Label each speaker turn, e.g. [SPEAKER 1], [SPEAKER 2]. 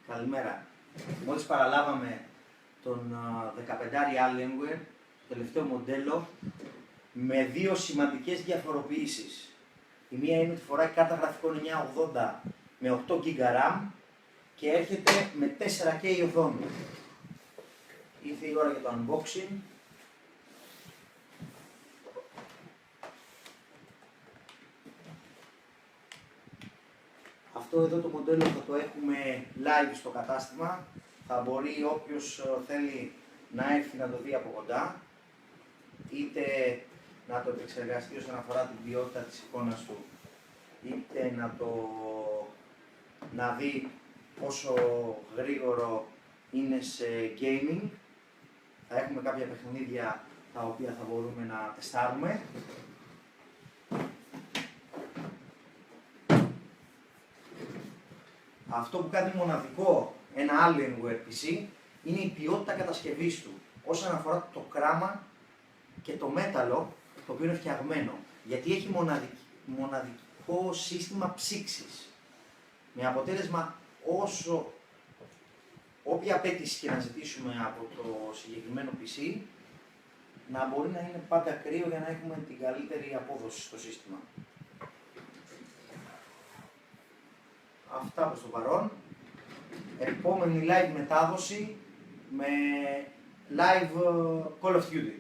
[SPEAKER 1] Καλημέρα. Μόλις παραλάβαμε τον 15 Alienware, το τελευταίο μοντέλο, με δύο σημαντικές διαφοροποιήσεις. Η μία είναι ότι φοράει κάρτα γραφικών 980 με 8 GB RAM και έρχεται με 4K οθόνη. Ήρθε η ώρα για το unboxing. Αυτό εδώ το μοντέλο θα το έχουμε live στο κατάστημα. Θα μπορεί όποιος θέλει να έρθει να το δει από κοντά, είτε να το επεξεργαστεί όσον αφορά την ποιότητα της εικόνας του, είτε να δει πόσο γρήγορο είναι σε gaming. Θα έχουμε κάποια παιχνίδια τα οποία θα μπορούμε να τεστάρουμε. Αυτό που κάνει μοναδικό ένα Alienware PC είναι η ποιότητα κατασκευής του, όσον αφορά το κράμα και το μέταλλο το οποίο είναι φτιαγμένο. Γιατί έχει μοναδικό σύστημα ψήξης. Με αποτέλεσμα όποια απέτηση και να ζητήσουμε από το συγκεκριμένο PC, να μπορεί να είναι πάντα κρύο για να έχουμε την καλύτερη απόδοση στο σύστημα. Αυτά προς το παρόν. Επόμενη live μετάδοση με live Call of Duty.